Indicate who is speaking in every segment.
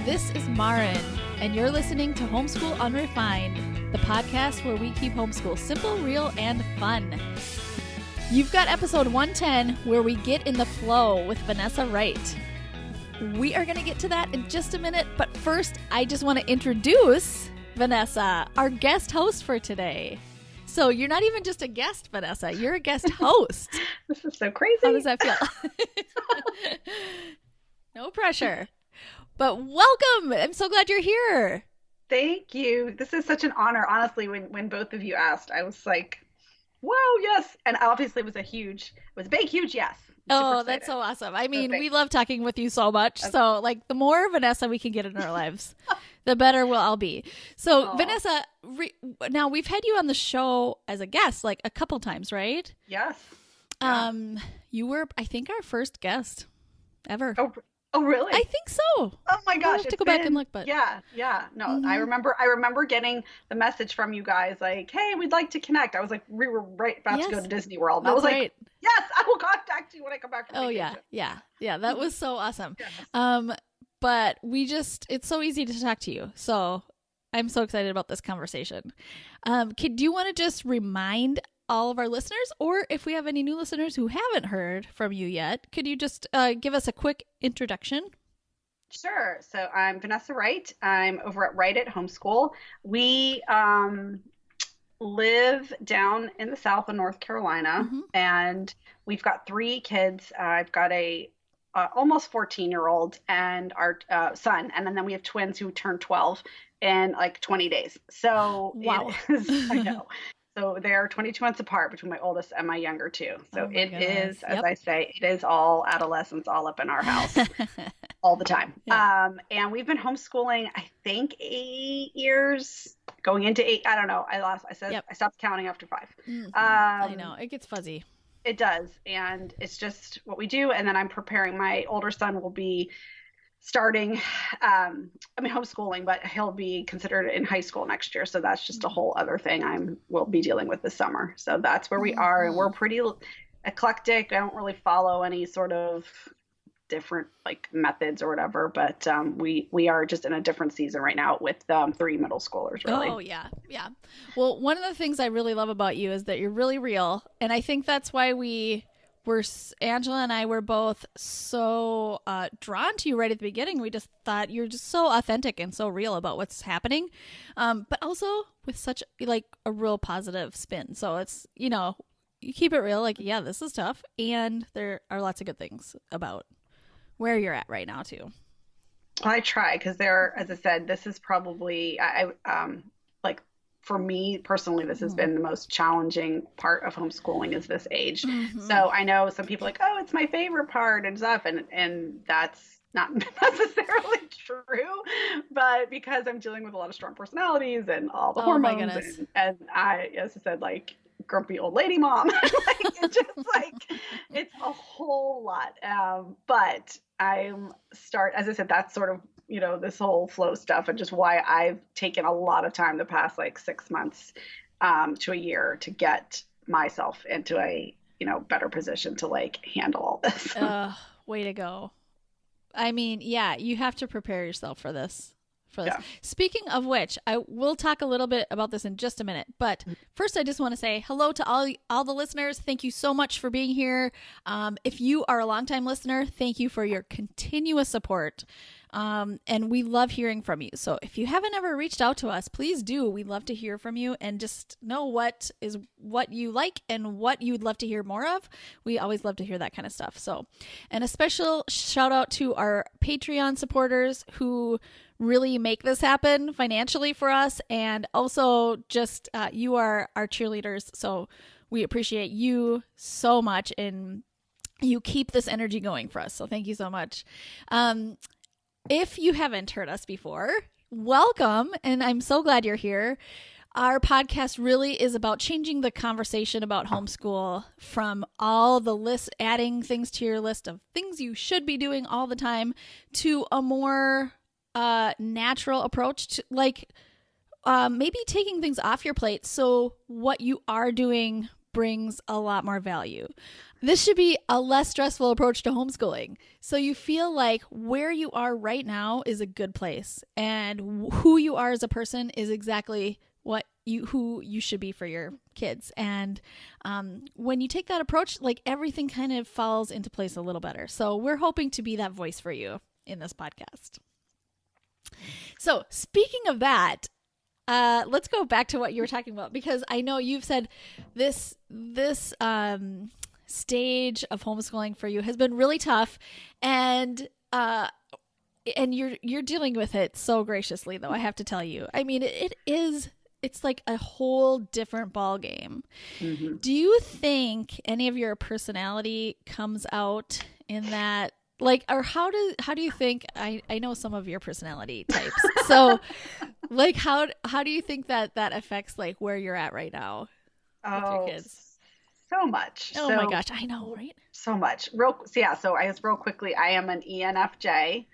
Speaker 1: This is Maren, and you're listening to Homeschool Unrefined, the podcast where we keep homeschool simple, real, and fun. You've got episode 110, where we get in the flow with Vanessa Wright. We are going to get to that in just a minute, but first, I just want to introduce Vanessa, our guest host for today. So you're not even just a guest, Vanessa. You're a guest host.
Speaker 2: This is so crazy.
Speaker 1: How does that feel? No pressure. But welcome. I'm so glad you're here.
Speaker 2: Thank you. This is such an honor. Honestly, when both of you asked, I was like, wow, yes. And obviously it was a big, huge yes.
Speaker 1: Oh, that's so awesome. I mean, we love talking with you so much. Okay. So like the more Vanessa we can get in our lives, the better we'll all be. So Vanessa, now we've had you on the show as a guest like a couple times, right?
Speaker 2: Yes.
Speaker 1: You were, I think, our first guest ever.
Speaker 2: Oh, really?
Speaker 1: I think so.
Speaker 2: Oh my gosh.
Speaker 1: I'll have to go back and look, but
Speaker 2: yeah. No, mm-hmm. I remember getting the message from you guys like, hey, we'd like to connect. I was like, we were right about to go to Disney World. And I was like, yes, I will contact you when I come back from vacation.
Speaker 1: Yeah. That was so awesome.
Speaker 2: Yes.
Speaker 1: But it's so easy to talk to you. So I'm so excited about this conversation. Do you want to just remind all of our listeners, or if we have any new listeners who haven't heard from you yet, could you just give us a quick introduction?
Speaker 2: Sure. So I'm Vanessa Wright. I'm over at Wright at Homeschool. We live down in the south of North Carolina, mm-hmm. and we've got 3 kids. I've got a almost 14-year-old and our son, and then we have twins who turn 12 in like 20 days. So
Speaker 1: wow.
Speaker 2: I know. So they're 22 months apart between my oldest and my younger 2. So it is, as I say, it is all adolescence all up in our house all the time. Yeah. And we've been homeschooling, I think 8 years, going into 8. I don't know. I stopped counting after 5.
Speaker 1: Mm-hmm. I know. It gets fuzzy.
Speaker 2: It does. And it's just what we do. And then I'm preparing, my older son will be starting, homeschooling, but he'll be considered in high school next year. So that's just a whole other thing we'll be dealing with this summer. So that's where we are. And we're pretty eclectic. I don't really follow any sort of different like methods or whatever, but we are just in a different season right now with 3 middle schoolers, really.
Speaker 1: Oh, yeah. Yeah. Well, one of the things I really love about you is that you're really real. And I think that's why Angela and I were both so drawn to you right at the beginning. We just thought you're just so authentic and so real about what's happening, but also with such like a real positive spin. So it's, you keep it real, like, yeah, this is tough. And there are lots of good things about where you're at right now too.
Speaker 2: Well, I try, because as I said, this is probably, for me personally, this has been the most challenging part of homeschooling is this age. Mm-hmm. So I know some people are like, oh, it's my favorite part and stuff. And that's not necessarily true, but because I'm dealing with a lot of strong personalities and all the hormones and I, as I said, like grumpy old lady mom, like, it's just like, it's a whole lot. But as I said, that's sort of, this whole flow stuff and just why I've taken a lot of time the past like 6 months to a year to get myself into a, better position to like handle all this.
Speaker 1: Way to go. I mean, yeah, you have to prepare yourself for this. Yeah. Speaking of which, I will talk a little bit about this in just a minute. But first, I just want to say hello to all the listeners. Thank you so much for being here. If you are a longtime listener, thank you for your continuous support. And we love hearing from you. So if you haven't ever reached out to us, please do. We'd love to hear from you and just know what you like and what you'd love to hear more of. We always love to hear that kind of stuff. So, and a special shout out to our Patreon supporters who really make this happen financially for us. And also just, you are our cheerleaders. So we appreciate you so much and you keep this energy going for us. So thank you so much. If you haven't heard us before, welcome. And I'm so glad you're here. Our podcast really is about changing the conversation about homeschool from all the lists, adding things to your list of things you should be doing all the time to a more natural approach to like maybe taking things off your plate. So what you are doing brings a lot more value. This should be a less stressful approach to homeschooling. So you feel like where you are right now is a good place, and who you are as a person is exactly who you should be for your kids. And when you take that approach, like everything kind of falls into place a little better. So we're hoping to be that voice for you in this podcast. So speaking of that, let's go back to what you were talking about, because I know you've said this stage of homeschooling for you has been really tough, and you're dealing with it so graciously, though, I have to tell you. I mean, it's like a whole different ball game. Mm-hmm. Do you think any of your personality comes out in that? Like, or how do you think, I know some of your personality types. So like, how do you think that affects like where you're at right now with your kids?
Speaker 2: So much.
Speaker 1: Oh my gosh. I know, right?
Speaker 2: So much. So I guess real quickly, I am an ENFJ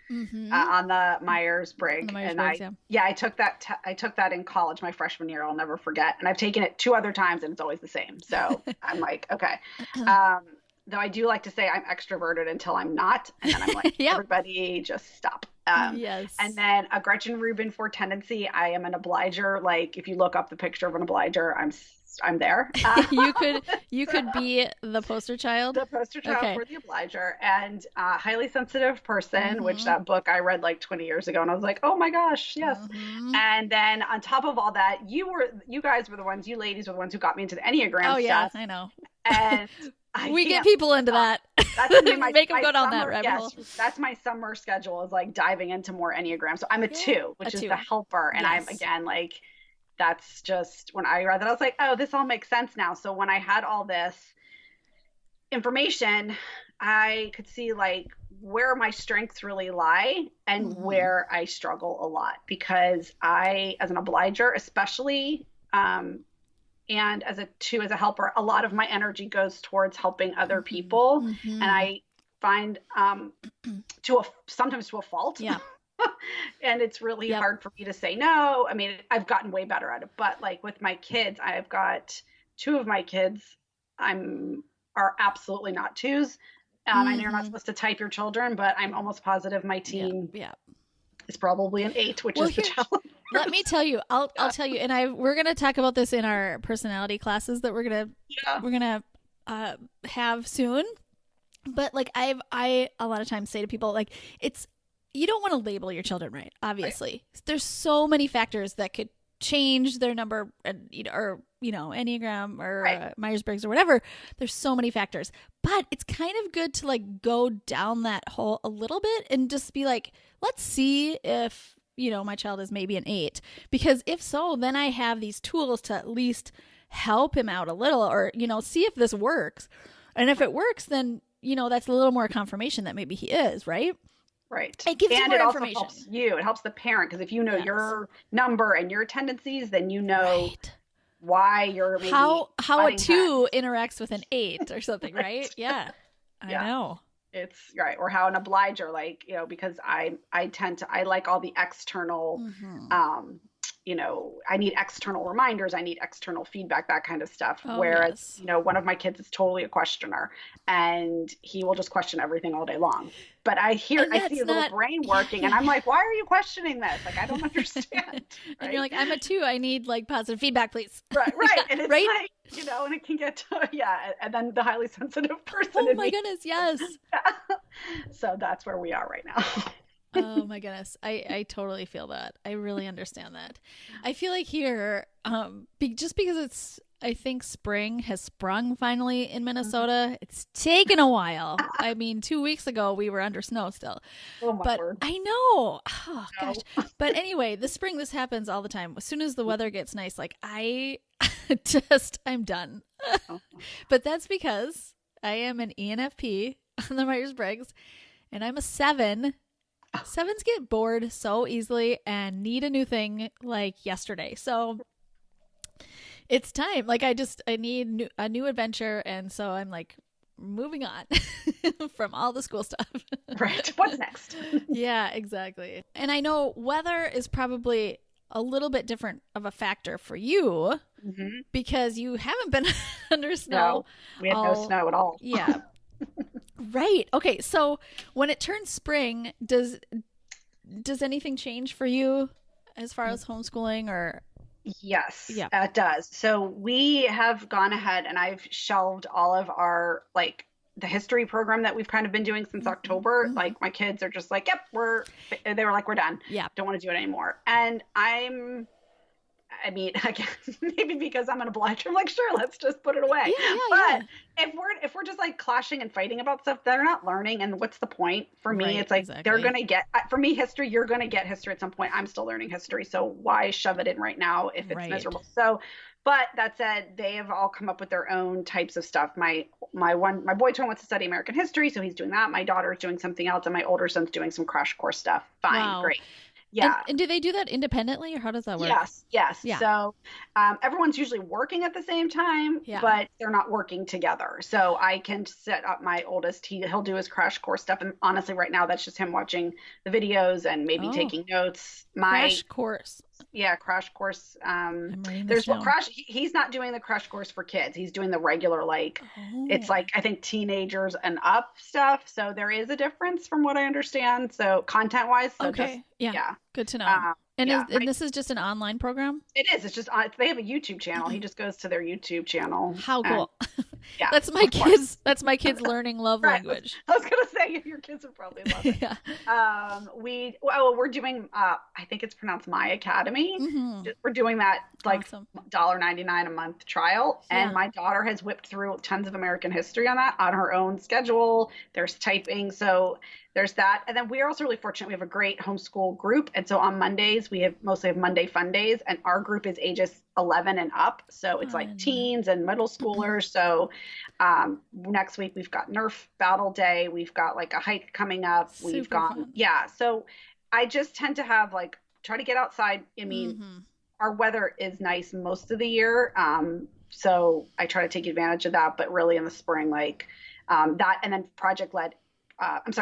Speaker 2: on the Myers-Briggs. I took that in college, my freshman year. I'll never forget. And I've taken it 2 other times and it's always the same. So I'm like, okay. Though I do like to say I'm extroverted until I'm not. And then I'm like, yep. Everybody just stop.
Speaker 1: Yes.
Speaker 2: And then a Gretchen Rubin for tendency. I am an obliger. Like if you look up the picture of an obliger, I'm there.
Speaker 1: You could be the poster child.
Speaker 2: The poster child for the obliger, and highly sensitive person, which that book I read like 20 years ago, and I was like, oh my gosh, yes. And then on top of all that, you ladies were the ones who got me into the Enneagram stuff.
Speaker 1: Yeah, I know.
Speaker 2: And
Speaker 1: we get people into that.
Speaker 2: That's make them go down that rabbit hole. That's my summer schedule, is like diving into more Enneagram. So I'm a 2, which is the helper, and I'm again like. That's just when I read that, I was like, oh, this all makes sense now. So when I had all this information, I could see like where my strengths really lie and where I struggle a lot, because I, as an obliger, especially, and as a 2, as a helper, a lot of my energy goes towards helping other people. And I find sometimes to a fault. Yeah. And it's really hard for me to say no. I mean, I've gotten way better at it, but like with my kids, I've got 2 of my kids are absolutely not 2s. I know you're not supposed to type your children, but I'm almost positive my teen is probably an 8, which is the challenge.
Speaker 1: Let me tell you, I'll tell you, and we're going to talk about this in our personality classes that we're going to have soon. But like I a lot of times say to people, like, you don't want to label your children right, obviously. Right. There's so many factors that could change their number, or, Enneagram or Myers-Briggs or whatever. There's so many factors. But it's kind of good to like go down that hole a little bit and just be like, let's see if, my child is maybe an 8. Because if so, then I have these tools to at least help him out a little, or, see if this works. And if it works, then, that's a little more confirmation that maybe he is, right?
Speaker 2: Right.
Speaker 1: It gives you more information.
Speaker 2: Also helps you. It helps the parent, because if you know your number and your tendencies, then you know why you're maybe
Speaker 1: how a 2 interacts with an 8 or something, right? Yeah. I know.
Speaker 2: It's right. Or how an obliger, like, because I like all the external I need external reminders. I need external feedback, that kind of stuff. Whereas, one of my kids is totally a questioner, and he will just question everything all day long. But I see his little brain working, and I'm like, why are you questioning this? Like, I don't understand. Right?
Speaker 1: And you're like, I'm a 2. I need like positive feedback, please.
Speaker 2: Right. And it's like, and it can get to, and then the highly sensitive person.
Speaker 1: Oh my goodness. Yes.
Speaker 2: So that's where we are right now.
Speaker 1: Oh my goodness. I totally feel that. I really understand that. I feel like here, just because I think spring has sprung finally in Minnesota. It's taken a while. I mean, 2 weeks ago we were under snow still.
Speaker 2: Oh my word.
Speaker 1: I know. Oh gosh. But anyway, this happens all the time. As soon as the weather gets nice, like I'm done. But that's because I am an ENFP on the Myers-Briggs, and I'm a 7. 7s get bored so easily and need a new thing like yesterday. So it's time. Like I need a new adventure. And so I'm like moving on from all the school stuff.
Speaker 2: Right. What's next?
Speaker 1: Yeah, exactly. And I know weather is probably a little bit different of a factor for you because you haven't been under snow.
Speaker 2: No, we had no snow at all.
Speaker 1: Yeah. Right. Okay. So when it turns spring, does anything change for you as far as homeschooling or?
Speaker 2: Yes,
Speaker 1: Yeah.
Speaker 2: it does. So we have gone ahead and I've shelved all of our the history program that we've kind of been doing since October. Like my kids are just like, yep, they were like, we're done.
Speaker 1: Yeah.
Speaker 2: Don't want to do it anymore. And I mean, again, maybe because I'm an obliger, I'm like, sure, let's just put it away. But if we're just like clashing and fighting about stuff, they're not learning. And what's the point? For me, it's like they're going to get, for me, history, you're going to get history at some point. I'm still learning history. So why shove it in right now if it's miserable? So, but that said, they have all come up with their own types of stuff. My boy twin wants to study American history, so he's doing that. My daughter is doing something else, and my older son's doing some crash course stuff. Fine, great. Yeah.
Speaker 1: And do they do that independently or how does that work?
Speaker 2: Yes.
Speaker 1: Yeah.
Speaker 2: So everyone's usually working at the same time, but they're not working together. So I can set up my oldest. He'll do his crash course stuff. And honestly, right now, that's just him watching the videos and maybe taking notes.
Speaker 1: Crash course.
Speaker 2: Yeah, crash course.
Speaker 1: There's
Speaker 2: crash. He's not doing the crash course for kids. He's doing the regular, it's like, I think teenagers and up stuff. So there is a difference from what I understand. So content wise. So
Speaker 1: okay. Yeah. Good to know. And this is just an online program?
Speaker 2: It is. It's just, they have a YouTube channel. He just goes to their YouTube channel.
Speaker 1: How cool.
Speaker 2: Yeah.
Speaker 1: That's my kids. That's my kids learning love language.
Speaker 2: I was going to say, your kids would probably love it.
Speaker 1: Yeah.
Speaker 2: We're doing, I think it's pronounced My Academy. We're doing that
Speaker 1: awesome.
Speaker 2: $1.99 a month trial. And my daughter has whipped through tons of American history on that on her own schedule. There's typing. So there's that. And then we are also really fortunate. We have a great homeschool group. And so on Mondays, we mostly have Monday Fun Days. And our group is ages 11 and up. So it's like teens and middle schoolers. So next week, we've got Nerf Battle Day. We've got like a hike coming up. We've got, So I just tend to have try to get outside. I mean, our weather is nice most of the year. So I try to take advantage of that. But really in the spring, that and then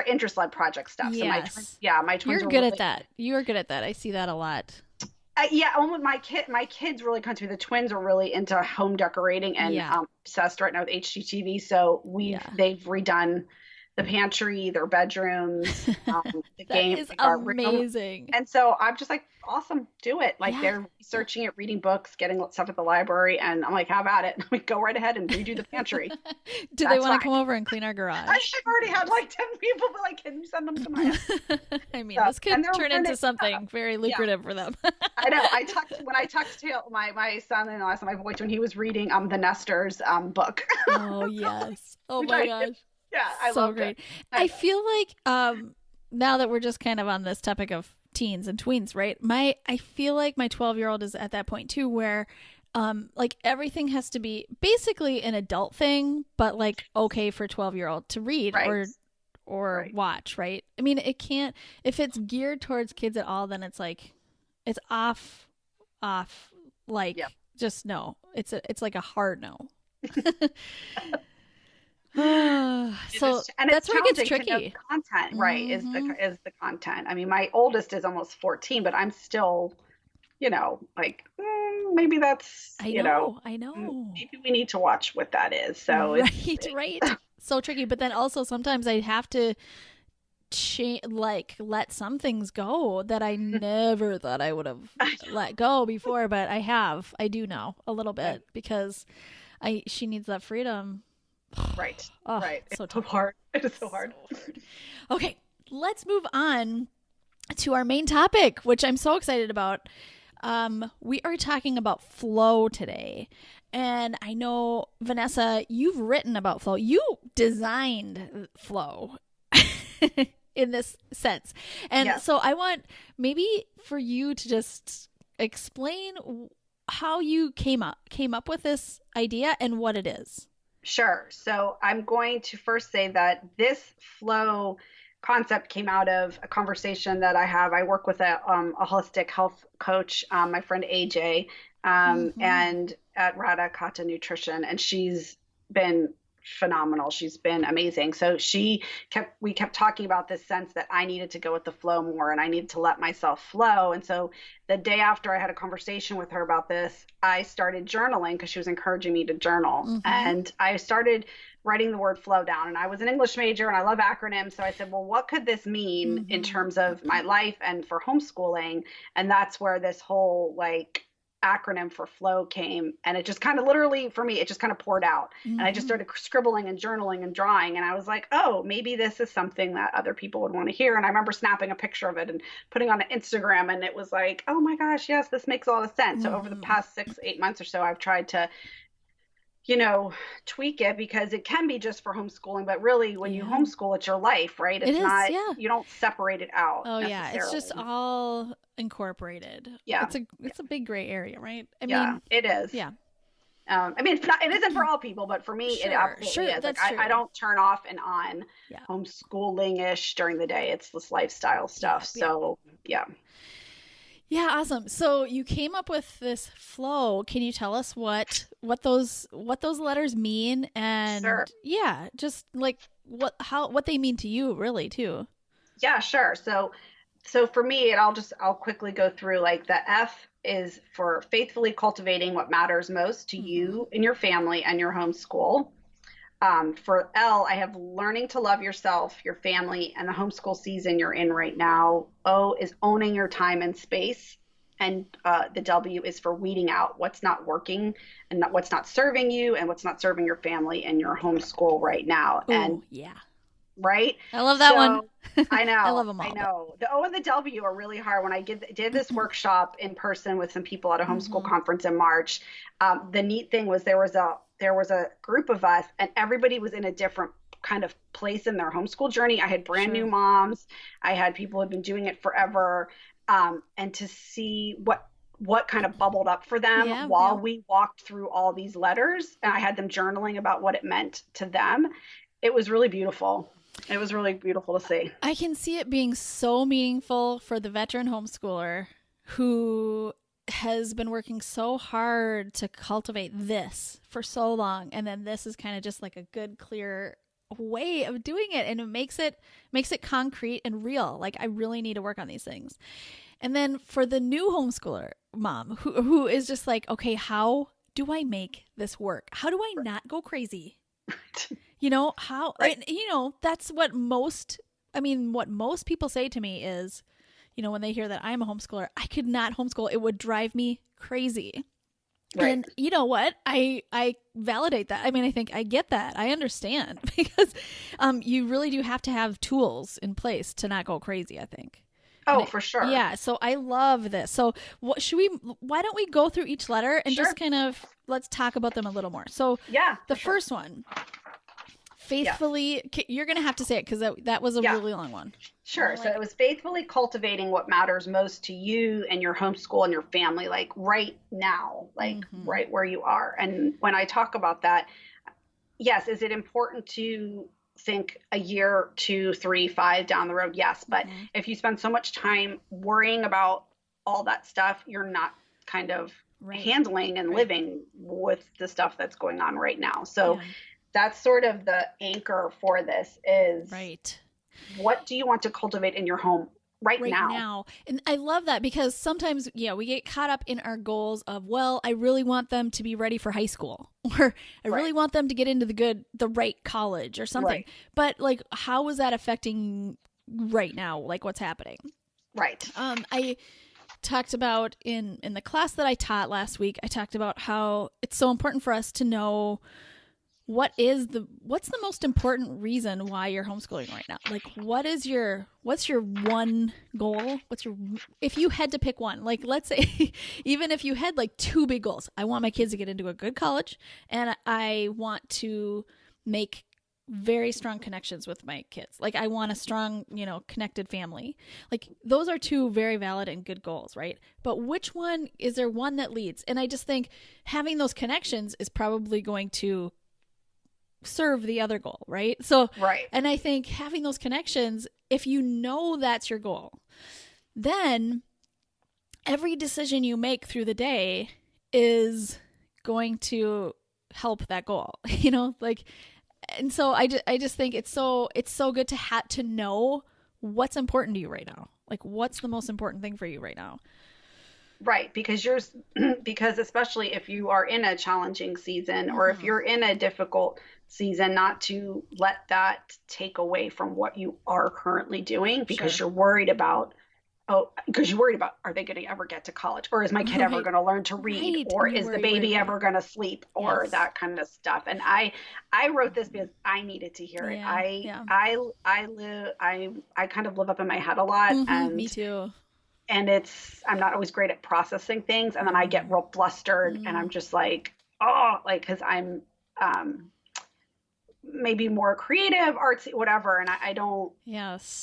Speaker 2: interest-led project stuff.
Speaker 1: Yes.
Speaker 2: So my twins.
Speaker 1: You're good at that. You are good at that. I see that a lot.
Speaker 2: My kids really come to me. The twins are really into home decorating and obsessed right now with HGTV. So they've redone the pantry, their bedrooms, the game.
Speaker 1: That is amazing.
Speaker 2: And so I'm just like, awesome, do it. They're researching it, reading books, getting stuff at the library, and I'm like, have at it. We go right ahead and redo the pantry.
Speaker 1: Do they want to come over and clean our garage?
Speaker 2: I've already had 10 people, but can you send them to my house?
Speaker 1: I mean, this could turn into something very lucrative for them.
Speaker 2: I know. When I talked to my son-in-law, my boy twin, he was reading the Nesters book.
Speaker 1: Oh yes. Oh my gosh.
Speaker 2: Yeah, I love
Speaker 1: it. I feel like now that we're just kind of on this topic of teens and tweens, right? I feel like my 12-year-old is at that point too, where everything has to be basically an adult thing, but okay for 12-year-old to read or watch, right? I mean, it can't, if it's geared towards kids at all, then it's it's off, just no. It's like a hard no. So that's where it gets tricky.
Speaker 2: Content, right, is the content. I mean, my oldest is almost 14, but I'm still, maybe that's,
Speaker 1: I know.
Speaker 2: Maybe we need to watch what that is. So
Speaker 1: right. So tricky. But then also sometimes I have to let some things go that I never thought I would have let go before, but I do now a little bit because she needs that freedom.
Speaker 2: Right.
Speaker 1: Oh,
Speaker 2: right.
Speaker 1: So
Speaker 2: it's so hard. It is so hard.
Speaker 1: Okay, let's move on to our main topic, which I'm so excited about. We are talking about flow today. And I know, Vanessa, you've written about flow. You designed flow in this sense. And so I want maybe for you to just explain how you came up with this idea and what it is.
Speaker 2: Sure. So I'm going to first say that this flow concept came out of a conversation that I have. I work with a holistic health coach, my friend AJ, and at Radha Kata Nutrition, and she's been phenomenal. She's been amazing. So we kept talking about this sense that I needed to go with the flow more and I needed to let myself flow. And so the day after I had a conversation with her about this, I started journaling because she was encouraging me to journal. And I started writing the word flow down. And I was an English major and I love acronyms. So I said, well, what could this mean in terms of my life and for homeschooling? And that's where this whole like acronym for flow came. And it just kind of literally for me, it just kind of poured out. And I just started scribbling and journaling and drawing. And I was like, oh, maybe this is something that other people would want to hear. And I remember snapping a picture of it and putting on Instagram. And it was like, oh my gosh, yes, this makes a lot of sense. So over the past 6-8 months or so, I've tried to tweak it because it can be just for homeschooling, but really when you homeschool, it's your life, right? It's not, you don't separate it out.
Speaker 1: Oh yeah. It's just all incorporated.
Speaker 2: Yeah.
Speaker 1: It's a big gray area, right? I
Speaker 2: mean, it is.
Speaker 1: Yeah.
Speaker 2: I mean, it isn't for all people, but for me, it absolutely is. Like, I don't turn off and on homeschooling-ish during the day. It's this lifestyle stuff. So yeah.
Speaker 1: Yeah, awesome. So you came up with this flow. Can you tell us what those letters mean? And just like what they mean to you really too.
Speaker 2: Yeah, sure. So for me, I'll quickly go through like the F is for faithfully cultivating what matters most to you and your family and your homeschool. For L, I have learning to love yourself, your family, and the homeschool season you're in right now. O is owning your time and space. And the W is for weeding out what's not working and what's not serving you and what's not serving your family and your homeschool right now.
Speaker 1: Ooh,
Speaker 2: and right?
Speaker 1: I love that one.
Speaker 2: I know.
Speaker 1: I love them all.
Speaker 2: I know. The O and the W are really hard. When I did this workshop in person with some people at a homeschool conference in March, the neat thing was there was a group of us and everybody was in a different kind of place in their homeschool journey. I had brand new moms. I had people who had been doing it forever. And to see what kind of bubbled up for them while we walked through all these letters and I had them journaling about what it meant to them. It was really beautiful. It was really beautiful to see.
Speaker 1: I can see it being so meaningful for the veteran homeschooler who has been working so hard to cultivate this for so long. And then this is kind of just like a good, clear way of doing it. And it makes it concrete and real. Like I really need to work on these things. And then for the new homeschooler mom who is just like, okay, how do I make this work? How do I not go crazy? That's what most people say to me is, when they hear that I'm a homeschooler, I could not homeschool. It would drive me crazy. Right. And you know what? I validate that. I mean, I think I get that. I understand because you really do have to have tools in place to not go crazy, I think.
Speaker 2: Oh, for sure.
Speaker 1: Yeah. So I love this. So why don't we go through each letter and just kind of, let's talk about them a little more. So the first one, faithfully, you're going to have to say it because that was a really long one.
Speaker 2: Sure. So it was faithfully cultivating what matters most to you and your homeschool and your family, like right now, like right where you are. And when I talk about that, yes, is it important to think a year, 2, 3, 5 down the road? Yes. But if you spend so much time worrying about all that stuff, you're not kind of handling and living with the stuff that's going on right now. So that's sort of the anchor for this is what do you want to cultivate in your home right now?
Speaker 1: And I love that because sometimes, we get caught up in our goals of, well, I really want them to be ready for high school or I really want them to get into the right college or something. Right. But like, how is that affecting right now? Like what's happening? Right. I talked about in the class that I taught last week, I talked about how it's so important for us to know what's the most important reason why you're homeschooling right now? Like, what's your one goal? If you had to pick one, like, let's say, even if you had like 2 big goals, I want my kids to get into a good college and I want to make very strong connections with my kids. Like I want a strong, connected family. Like those are 2 very valid and good goals, right? But which one, is there one that leads? And I just think having those connections is probably going to serve the other goal, right? So, and I think having those connections, if you know that's your goal, then every decision you make through the day is going to help that goal, like And so I just think it's so good to know what's important to you right now. Like, what's the most important thing for you right now?
Speaker 2: Right, because because especially if you are in a challenging season or if you're in a difficult season, not to let that take away from what you are currently doing because you're worried about, are they going to ever get to college? Or is my kid ever going to learn to read? Or is the baby ever going to sleep? Or that kind of stuff. And I wrote this because I needed to hear it. I kind of live up in my head a lot. And
Speaker 1: me too.
Speaker 2: And I'm not always great at processing things. And then I get real flustered and I'm just like, oh, like, cause I'm, maybe more creative, artsy, whatever. And I don't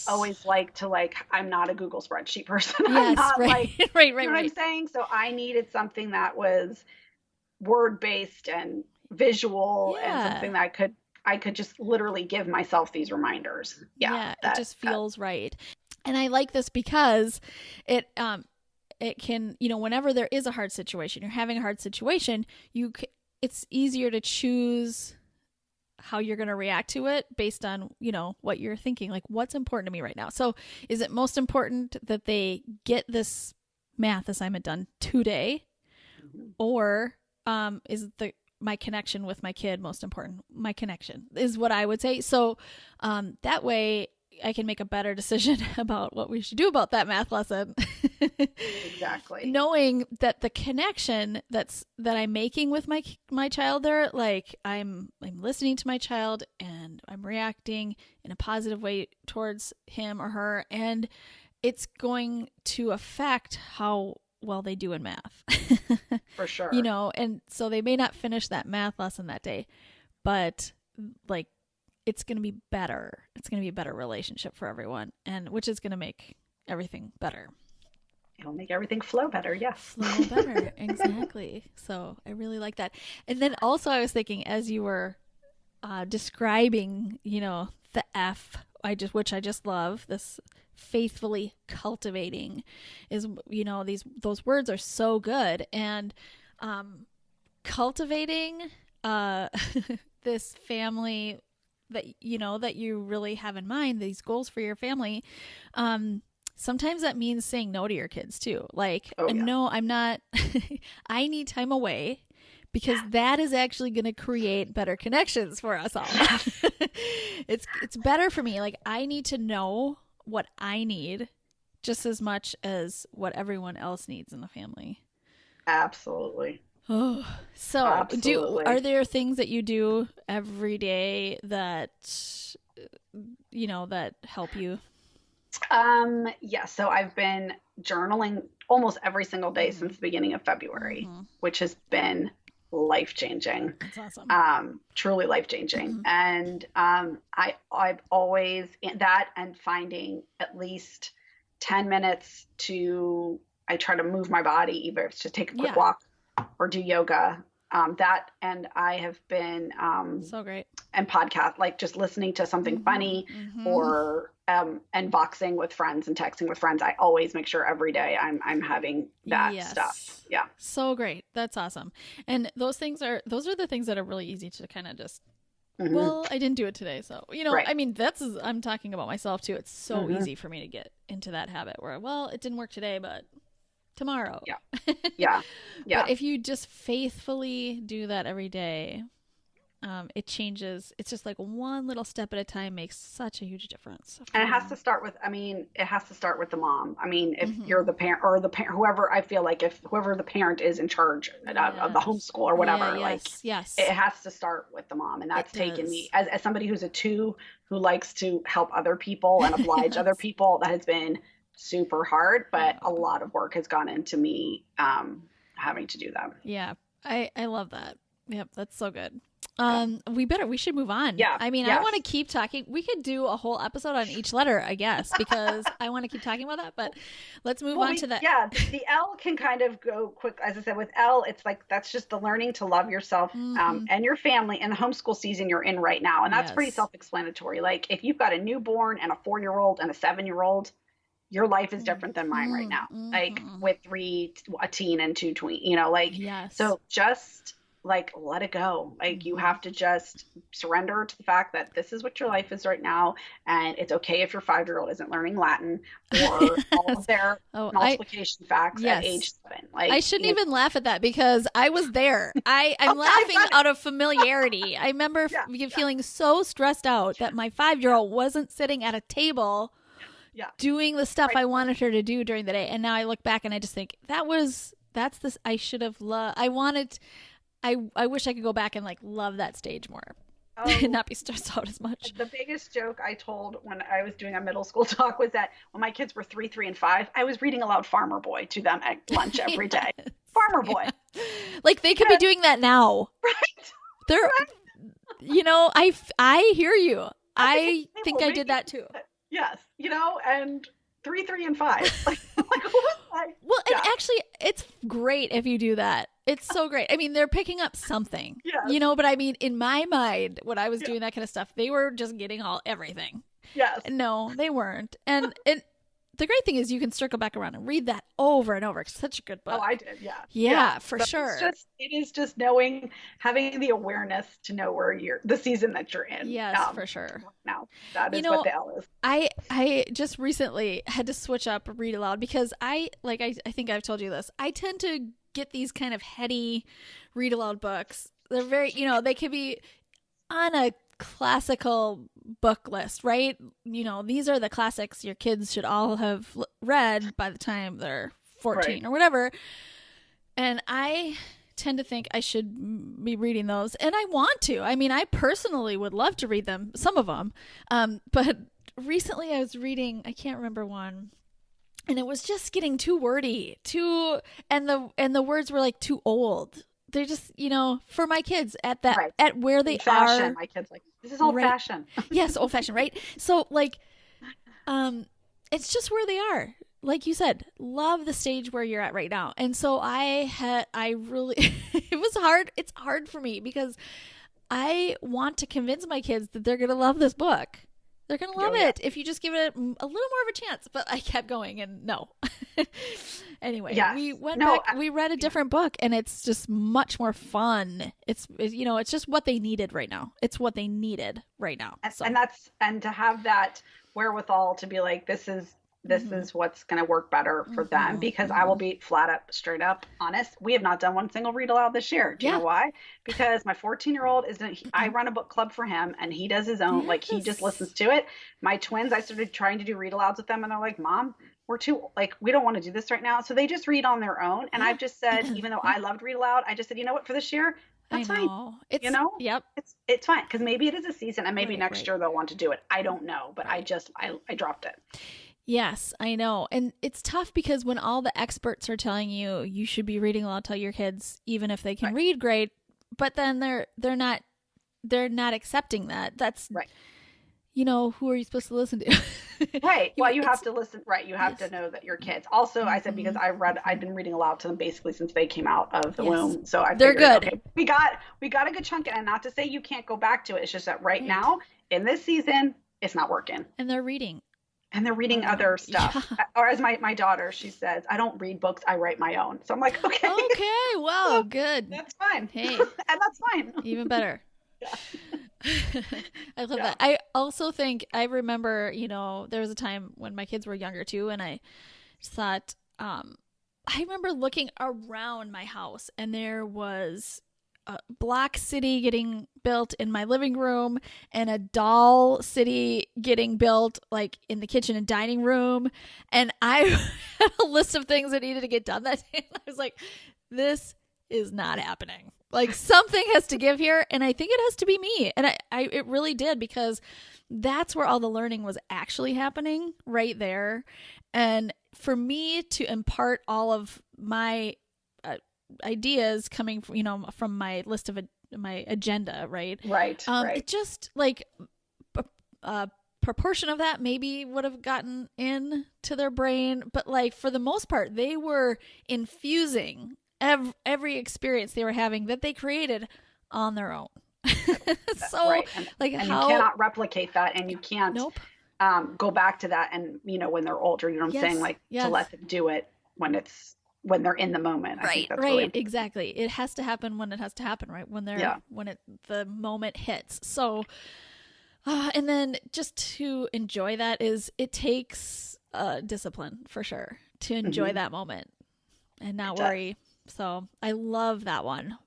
Speaker 2: always like to I'm not a Google spreadsheet person. I'm not
Speaker 1: right.
Speaker 2: You know what I'm saying? So I needed something that was word-based and visual and something that I could just literally give myself these reminders.
Speaker 1: It just feels right. And I like this because it can, whenever there is a hard situation, you're having a hard situation, it's easier to choose how you're going to react to it based on, what you're thinking, like what's important to me right now. So is it most important that they get this math assignment done today? Or is my connection with my kid most important? My connection is what I would say. So that way I can make a better decision about what we should do about that math lesson.
Speaker 2: Exactly.
Speaker 1: Knowing that the connection that I'm making with my child there, like I'm listening to my child and I'm reacting in a positive way towards him or her, and it's going to affect how well they do in math.
Speaker 2: For sure.
Speaker 1: And so they may not finish that math lesson that day, but it's going to be better. It's going to be a better relationship for everyone, and which is going to make everything better.
Speaker 2: It'll make everything flow better. Yes. Flow
Speaker 1: better. Exactly. So I really like that. And then also I was thinking as you were describing, the F, which I just love, this faithfully cultivating is, those words are so good. And cultivating this family that that you really have in mind, these goals for your family, sometimes that means saying no to your kids too. No, I'm not I need time away because that is actually going to create better connections for us all. It's better for me. I need to know what I need just as much as what everyone else needs in the family.
Speaker 2: Absolutely.
Speaker 1: Oh, so are there things that you do every day that, that help you?
Speaker 2: Yeah. So I've been journaling almost every single day since the beginning of February, which has been life-changing.
Speaker 1: That's awesome.
Speaker 2: Truly life-changing. And, I've always that and finding at least 10 minutes I try to move my body, either it's to take a quick walk or do yoga, and I have been
Speaker 1: so great,
Speaker 2: and podcast, just listening to something funny or and boxing with friends and texting with friends. I always make sure every day I'm having that stuff. Yeah,
Speaker 1: so great. That's awesome. And those are the things that are really easy to kind of just. Well, I didn't do it today, so right. I mean, I'm talking about myself too. It's so easy for me to get into that habit where, it didn't work today, but tomorrow.
Speaker 2: Yeah.
Speaker 1: But if you just faithfully do that every day, it changes. It's just one little step at a time makes such a huge difference.
Speaker 2: And it has to start with the mom. I mean, if you're the parent or the parent, whoever, I feel like if whoever the parent is in charge of the homeschool or whatever, it has to start with the mom. And that's taken me as somebody who's a 2 who likes to help other people and oblige other people. That has been super hard, but a lot of work has gone into me having to do that.
Speaker 1: Yeah, I love that. Yep, that's so good. We should move on.
Speaker 2: Yeah.
Speaker 1: I mean, I want to keep talking. We could do a whole episode on each letter, I guess, because I want to keep talking about that, but let's move on to that.
Speaker 2: Yeah. The L can kind of go quick. As I said, with L, it's that's just the learning to love yourself and your family and the homeschool season you're in right now. And that's pretty self-explanatory. If you've got a newborn and a 4-year-old and a 7-year-old, your life is different than mine right now. With 3, a teen and 2 tween, so just like, let it go. Like, you have to just surrender to the fact that this is what your life is right now. And it's okay if your 5-year-old isn't learning Latin or all of their multiplication facts at age 7. Like,
Speaker 1: I shouldn't even laugh at that because I was there. I'm laughing out of familiarity. I remember feeling so stressed out that my 5-year-old wasn't sitting at a table doing the stuff I wanted her to do during the day. And now I look back and I just think that's this, I should have loved. I wish I could go back and like love that stage more and not be stressed out as much.
Speaker 2: The biggest joke I told when I was doing a middle school talk was that when my kids were 3, 3, and 5, I was reading aloud Farmer Boy to them at lunch every day. Farmer Boy.
Speaker 1: Like they could be doing that now.
Speaker 2: Right.
Speaker 1: They're, you know, I hear you. I think I did that too.
Speaker 2: Yes. You know, and 3, 3, and 5. Like what was I?
Speaker 1: Well, and actually, it's great if you do that. It's so great. I mean, they're picking up something, you know, but I mean, in my mind, when I was doing that kind of stuff, they were just getting everything.
Speaker 2: Yes.
Speaker 1: No, they weren't. And the great thing is you can circle back around and read that over and over. It's such a good book.
Speaker 2: Oh, I did. Yeah.
Speaker 1: Yeah, for sure.
Speaker 2: It is just having the awareness to know where the season that you're in.
Speaker 1: Yes, for sure.
Speaker 2: Now that is what the L is.
Speaker 1: I just recently had to switch up read aloud because I think I've told you this. I tend to get these kind of heady read aloud books. They're very, you know, they could be on a classical book list, right? You know, these are the classics your kids should all have read by the time they're 14 or whatever. And I tend to think I should be reading those. And I want to. I mean, I personally would love to read them, some of them. But recently I was reading, I can't remember one, and it was just getting too wordy, and the words were like too old. They're just, you know, for my kids at where they are.
Speaker 2: My kids like, this is old fashioned.
Speaker 1: Yes, old fashioned, right? So like, it's just where they are. Like you said, love the stage where you're at right now. And so I really, it was hard. It's hard for me because I want to convince my kids that they're going to love this book. They're going to love it if you just give it a little more of a chance. But I kept going and no. Anyway, we went back, we read a different book and it's just much more fun. It's you know, it's just what they needed right now. It's what they needed right now.
Speaker 2: And to have that wherewithal to be like, this is what's going to work better for them, because I will be straight up honest. We have not done one single read aloud this year. Do you know why? Because my 14-year-old I run a book club for him and he does his own, like he just listens to it. My twins, I started trying to do read alouds with them and they're like, Mom, we're too, like, we don't want to do this right now. So they just read on their own. And I've just said, even though I loved read aloud, I just said, you know what, for this year, that's fine.
Speaker 1: It's,
Speaker 2: you know, it's fine. Cause maybe it is a season and maybe next year they'll want to do it. I don't know, but I dropped it.
Speaker 1: Yes, I know. And it's tough because when all the experts are telling you should be reading aloud to your kids, even if they can read great, but then they're not accepting that. That's right. You know, who are you supposed to listen to?
Speaker 2: Right. Well, you have to listen. Right. You have to know that your kids. Also, I said, because I've been reading aloud to them basically since they came out of the womb. So they're good. Okay, we got a good chunk. And not to say you can't go back to it. It's just that right now in this season, it's not working.
Speaker 1: And they're reading.
Speaker 2: Other stuff. Yeah. Or as my daughter, she says, I don't read books, I write my own. So I'm like, okay.
Speaker 1: Okay, wow, good.
Speaker 2: That's fine.
Speaker 1: Hey.
Speaker 2: And that's fine.
Speaker 1: Even better.
Speaker 2: Yeah.
Speaker 1: I love that. I also think, I remember, you know, there was a time when my kids were younger too, and I thought, I remember looking around my house and there was a block city getting built in my living room and a doll city getting built like in the kitchen and dining room. And I had a list of things that needed to get done that day. And I was like, this is not happening. Like something has to give here. And I think it has to be me. And it really did, because that's where all the learning was actually happening right there. And for me to impart all of my ideas coming from, you know, from my list of my agenda, right?
Speaker 2: Right.
Speaker 1: It just like a proportion of that maybe would have gotten into their brain, but like for the most part, they were infusing every experience they were having that they created on their own. So
Speaker 2: and you cannot replicate that, and you can't go back to that. And you know, when they're older, you know what I'm saying? Like to let them do it when it's when they're in the moment. I think that's really important.
Speaker 1: Exactly. It has to happen when it has to happen, right? When the moment hits. So, and then just to enjoy that it takes discipline for sure to enjoy that moment and not worry. So I love that one.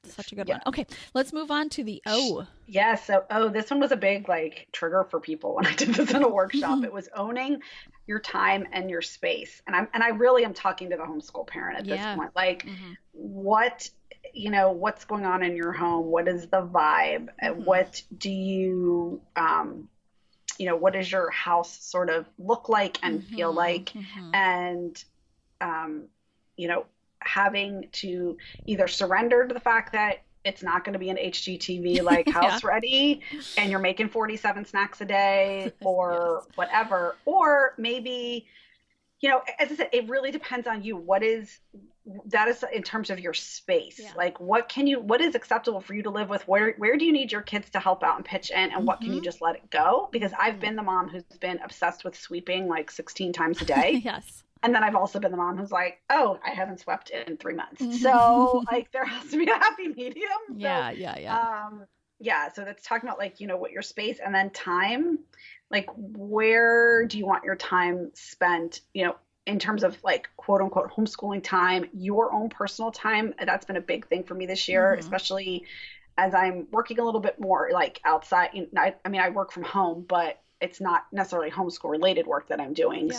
Speaker 1: Such a good one. Okay, let's move on to the O.
Speaker 2: Yeah, so this one was a big like trigger for people when I did this in a workshop. It was owning your time and your space. And I really am talking to the homeschool parent at this point. Like what, what's going on in your home? What is the vibe? What do you what does your house sort of look like and feel like? And having to either surrender to the fact that it's not going to be an HGTV like house ready and you're making 47 snacks a day or whatever, or maybe, as I said, it really depends on you. That is in terms of your space. Like what is acceptable for you to live with? Where do you need your kids to help out and pitch in, and what can you just let it go? Because I've been the mom who's been obsessed with sweeping like 16 times a day.
Speaker 1: Yes.
Speaker 2: And then I've also been the mom who's like, oh, I haven't swept in 3 months. So like there has to be a happy medium. So that's talking about like, what your space, and then time, like where do you want your time spent, in terms of like quote unquote homeschooling time, your own personal time. That's been a big thing for me this year, especially as I'm working a little bit more like outside. I work from home, but it's not necessarily homeschool related work that I'm doing.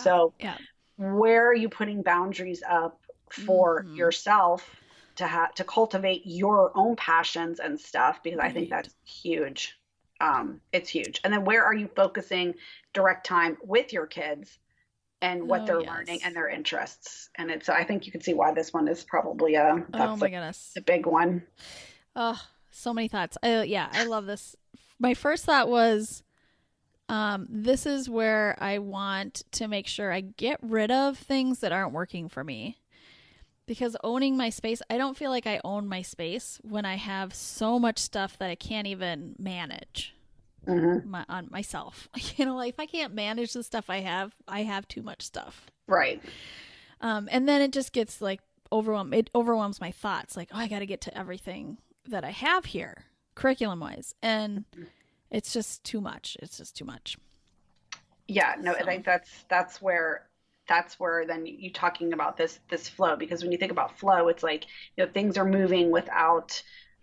Speaker 2: Where are you putting boundaries up for yourself to cultivate your own passions and stuff? Because I think that's huge. It's huge. And then where are you focusing direct time with your kids and what they're learning and their interests? And I think you can see why this one is probably goodness, a big one.
Speaker 1: Oh, so many thoughts. I love this. My first thought was, this is where I want to make sure I get rid of things that aren't working for me, because owning my space, I don't feel like I own my space when I have so much stuff that I can't even manage on myself. If I can't manage the stuff I have too much stuff.
Speaker 2: Right.
Speaker 1: And then it just gets like overwhelmed. It overwhelms my thoughts. Like, I got to get to everything that I have here curriculum wise. And it's just too much. It's just too much.
Speaker 2: Yeah, no, I think that's where then you talking about this flow, because when you think about flow, it's like, things are moving without,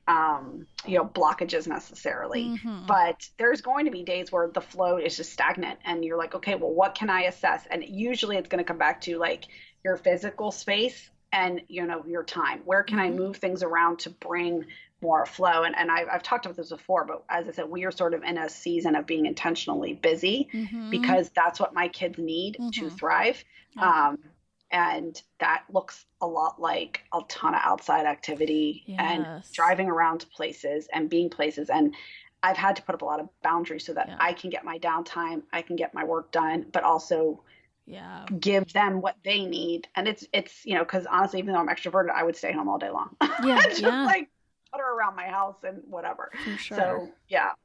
Speaker 2: blockages necessarily, but there's going to be days where the flow is just stagnant and you're like, okay, well, what can I assess? And usually it's going to come back to like your physical space and, your time. Where can I move things around to bring more flow? And I've talked about this before, but as I said, we are sort of in a season of being intentionally busy because that's what my kids need to thrive. And that looks a lot like a ton of outside activity and driving around places and being places. And I've had to put up a lot of boundaries so that I can get my downtime, I can get my work done, but also give them what they need. And it's because honestly, even though I'm extroverted, I would stay home all day long. Just like putter around my house and whatever.
Speaker 1: For sure.
Speaker 2: So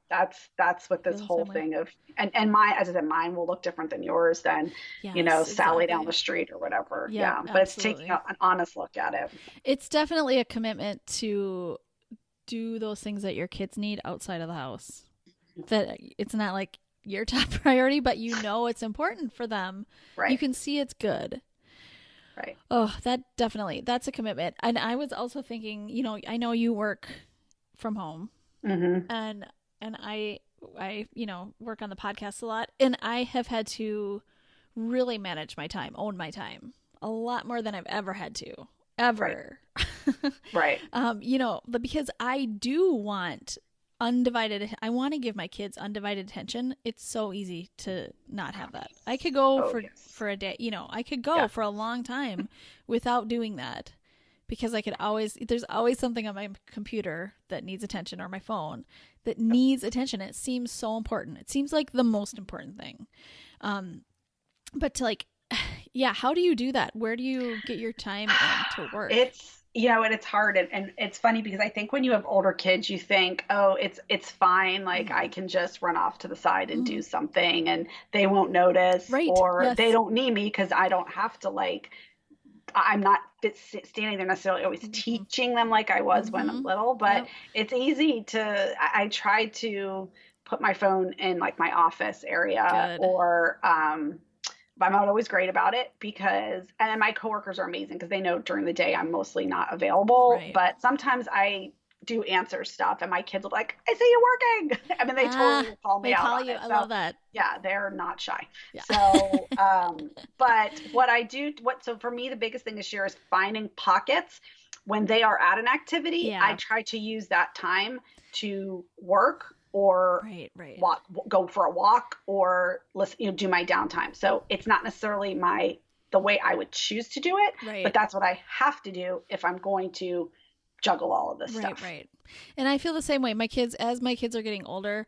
Speaker 2: that's what this whole thing of, and my, as I said, mine will look different than yours than, Sally down the street or whatever. But it's taking an honest look at it.
Speaker 1: It's definitely a commitment to do those things that your kids need outside of the house. That it's not like your top priority, but it's important for them.
Speaker 2: Right.
Speaker 1: You can see it's good.
Speaker 2: Right.
Speaker 1: Oh, that's a commitment. And I was also thinking, I know you work from home and I work on the podcast a lot, and I have had to really manage my time, own my time a lot more than I've ever had to ever.
Speaker 2: Right.
Speaker 1: But because I do want I want to give my kids undivided attention. It's so easy to not have that. I could go for a day, I could go for a long time without doing that, because there's always something on my computer that needs attention, or my phone that needs attention. It seems so important. It seems like the most important thing. But to how do you do that? Where do you get your time in to work?
Speaker 2: And it's hard. And it's funny because I think when you have older kids, you think, oh, it's fine. Like I can just run off to the side and do something and they won't notice, or they don't need me because I don't have to I'm not standing there necessarily always teaching them like I was when I'm little, but it's easy to, I try to put my phone in like my office area or, but I'm not always great about it because, and my coworkers are amazing because they know during the day I'm mostly not available, but sometimes I do answer stuff and my kids are like, I see you working. I mean, they totally will call me out. Call you. I love that. Yeah, they're not shy. Yeah. So, but so for me, the biggest thing this year is finding pockets when they are at an activity. I try to use that time to work or walk, go for a walk or listen, do my downtime. So it's not necessarily the way I would choose to do it, but that's what I have to do if I'm going to juggle all of this stuff. Right.
Speaker 1: And I feel the same way. As my kids are getting older,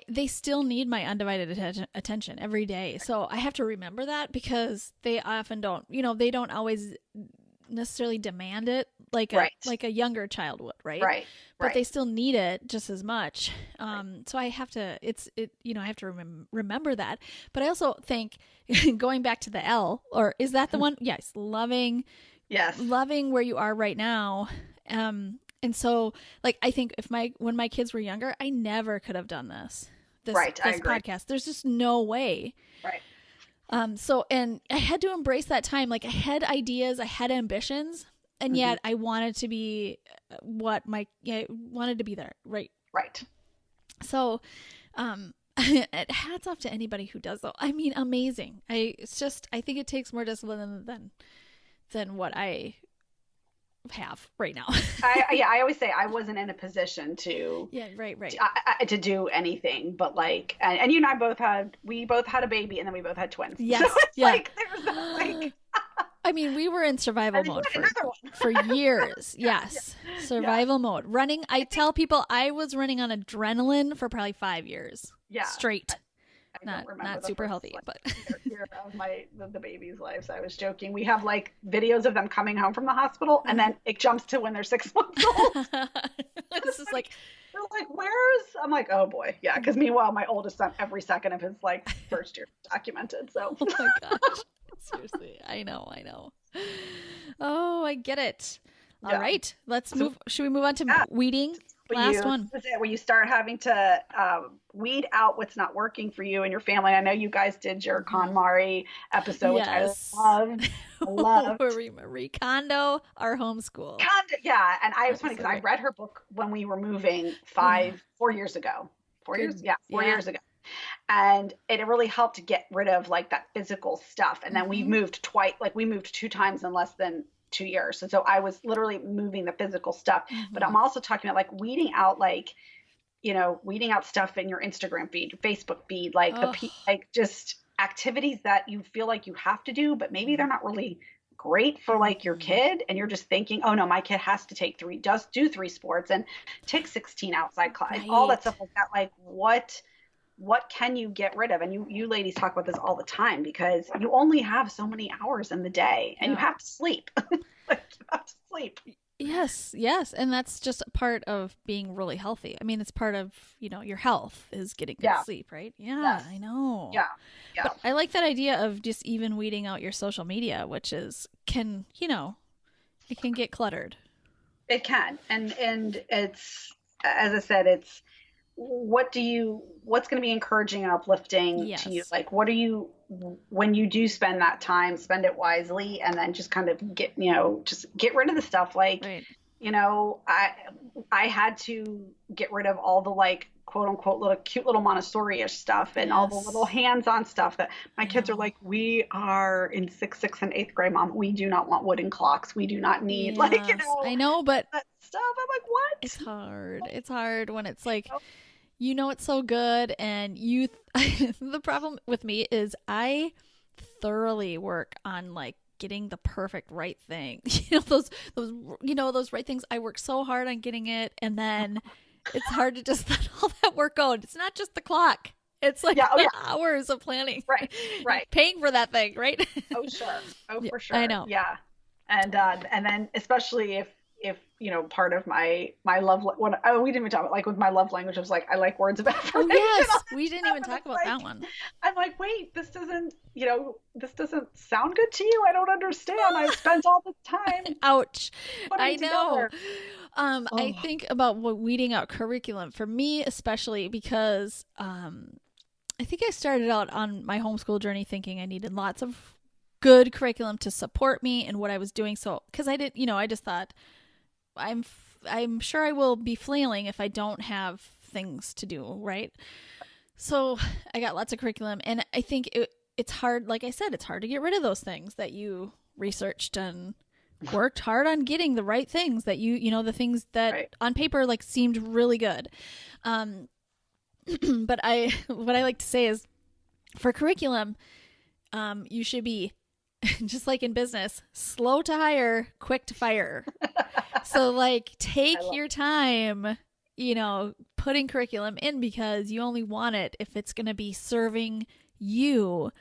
Speaker 1: they still need my undivided attention every day. So I have to remember that because they often don't, they don't always necessarily demand it like a younger child would, right? But they still need it just as much. So I have to, I have to remember that. But I also think going back to the L, or is that the one? Yes. Loving where you are right now. And so like, I think when my kids were younger, I never could have done this podcast. There's just no way. Right. So, and I had to embrace that time. Like I had ideas, I had ambitions, and yet I wanted to be wanted to be there. Right.
Speaker 2: Right.
Speaker 1: So, hats off to anybody who does though. I mean, amazing. I think it takes more discipline than what I have right now.
Speaker 2: I always say I wasn't in a position to to do anything, but like, and you and I we both had a baby, and then we both had twins. Yes, so it's like there's nothing.
Speaker 1: I mean, we were in survival mode for years. Yes, survival mode. Running. I tell people I was running on adrenaline for probably 5 years. Straight. Not super healthy, but
Speaker 2: year of the baby's life. So I was joking. We have like videos of them coming home from the hospital, and then it jumps to when they're 6 months old.
Speaker 1: This is like,
Speaker 2: they're like, I'm like, oh boy, yeah. Because meanwhile, my oldest son, every second of his like first year documented. So
Speaker 1: oh my gosh, seriously, I know. Oh, I get it. All right, let's move. Should we move on to weeding? Last one.
Speaker 2: This is it, where you start having to weed out what's not working for you and your family. I know you guys did your KonMari episode, which I loved.
Speaker 1: Where we Kondo our homeschool.
Speaker 2: Kondo, yeah. And it was funny because I read her book when we were moving 4 years ago. 4 years? Yeah, 4 years ago. And it really helped to get rid of like that physical stuff. And then we moved twice, like we moved 2 times in less than 2 years. And so I was literally moving the physical stuff, but I'm also talking about like weeding out, like, weeding out stuff in your Instagram feed, your Facebook feed, like like just activities that you feel like you have to do, but maybe they're not really great for like your kid. And you're just thinking, oh no, my kid has to do 3 sports and take 16 outside class, all that stuff like that. Like what can you get rid of? And you ladies talk about this all the time because you only have so many hours in the day and you have to sleep. Like, you have to sleep.
Speaker 1: Yes. And that's just a part of being really healthy. I mean, it's part of, your health is getting good sleep, right? Yeah, yes. I know. Yeah. But I like that idea of just even weeding out your social media, which it can get cluttered.
Speaker 2: It can. And it's, as I said, it's, what's going to be encouraging and uplifting to you? Like, when you do spend that time, spend it wisely, and then just kind of get rid of the stuff. Like, I had to get rid of all the like, quote unquote, cute little Montessori-ish stuff and all the little hands-on stuff that my kids are like, we are in 6th and 8th grade, Mom. We do not want wooden clocks. We do not need
Speaker 1: I know, but
Speaker 2: that stuff. I'm like, what?
Speaker 1: It's hard when it's like, it's so good. And the problem with me is I thoroughly work on like getting the perfect right thing. Those right things. I work so hard on getting it. And then it's hard to just let all that work go. It's not just the clock. It's like hours of planning.
Speaker 2: Right.
Speaker 1: Paying for that thing, right?
Speaker 2: Oh, sure. Oh, for sure.
Speaker 1: I know.
Speaker 2: Yeah. And then especially if part of my love, when we didn't even talk about, like, with my love language, I was like, I like words of affirmation.
Speaker 1: Oh yes, we didn't even talk about
Speaker 2: like,
Speaker 1: that one.
Speaker 2: I'm like, wait, this doesn't sound good to you. I don't understand. I've spent all this time.
Speaker 1: Ouch. I know.
Speaker 2: Together.
Speaker 1: I think about weeding out curriculum for me, especially because I think I started out on my homeschool journey thinking I needed lots of good curriculum to support me in what I was doing. So, because I did, I just thought I'm sure I will be flailing if I don't have things to do, right? So I got lots of curriculum, and I think it's hard. Like I said, it's hard to get rid of those things that you researched and worked hard on getting the right things that the things that on paper like seemed really good. But what I like to say is, for curriculum, you should be, just like in business, slow to hire, quick to fire. So like, take your time, putting curriculum in, because you only want it if it's going to be serving you,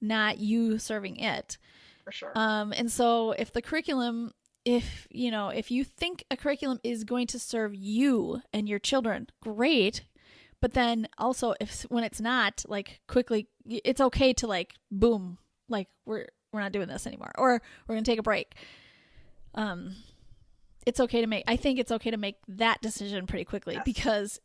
Speaker 1: not you serving it.
Speaker 2: For sure.
Speaker 1: And so if the curriculum, if you think a curriculum is going to serve you and your children, great. But then also, when it's not, like, quickly, it's okay to, like, boom, like, we're not doing this anymore, or we're gonna take a break. It's okay to make. I think it's okay to make that decision pretty quickly, because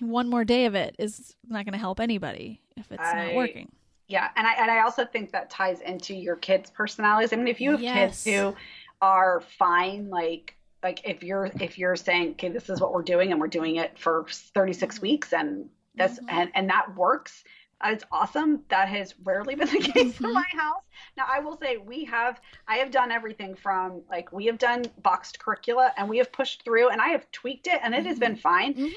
Speaker 1: one more day of it is not going to help anybody if it's not working.
Speaker 2: Yeah, and I also think that ties into your kids' personalities. I mean, if you have kids who are fine, like if you're saying, okay, this is what we're doing, and we're doing it for 36 weeks, and that's and that works, it's awesome. That has rarely been the case for my house. Now, I will say I have done everything from, like, we have done boxed curricula, and we have pushed through, and I have tweaked it, and it has been fine.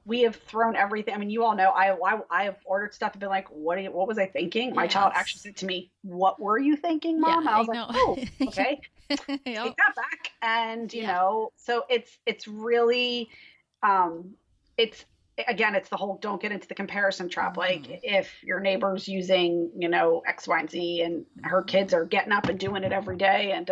Speaker 2: We have thrown everything. I mean, you all know, I have ordered stuff and been like, what was I thinking? My child actually said to me, "What were you thinking, Mom?" And I was like, "Oh, okay." Take that back. And so it's really it's the whole, don't get into the comparison trap. Like, if your neighbor's using X, Y, and Z, and her kids are getting up and doing it every day, and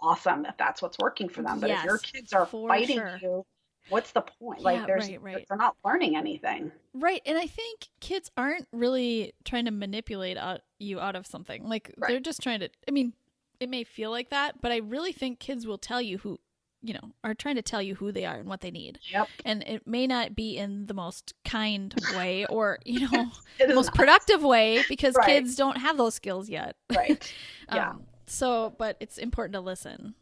Speaker 2: awesome if that's what's working for them. But if your kids are fighting you, what's the point? Like, they're not learning anything.
Speaker 1: Right. And I think kids aren't really trying to manipulate you out of something. Like, they're just trying to, I mean, it may feel like that, but I really think kids will tell you are trying to tell you who they are and what they need. Yep. And it may not be in the most kind way, or, most productive way, because kids don't have those skills yet. Right. Yeah. But it's important to listen.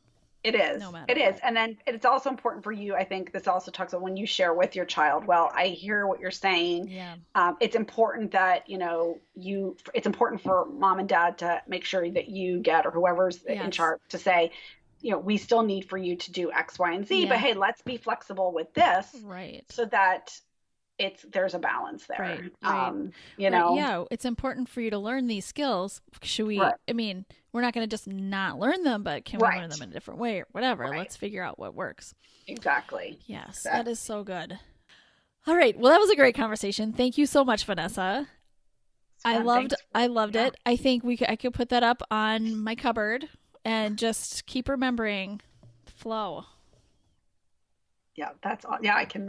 Speaker 2: It is. No matter what. And then it's also important for you. I think this also talks about when you share with your child, well, I hear what you're saying. Yeah. It's important that, it's important for mom and dad to make sure that you get, or whoever's in charge, to say, we still need for you to do X, Y, and Z, but hey, let's be flexible with this. Right. So that there's a balance there. Right.
Speaker 1: Yeah. It's important for you to learn these skills. Should we, I mean, we're not going to just not learn them, but can we learn them in a different way or whatever? Right. Let's figure out what works.
Speaker 2: Exactly.
Speaker 1: Yes. That is so good. All right. Well, that was a great conversation. Thank you so much, Vanessa. I loved it. I think I could put that up on my cupboard. And just keep remembering flow.
Speaker 2: Yeah, that's all. Yeah, I can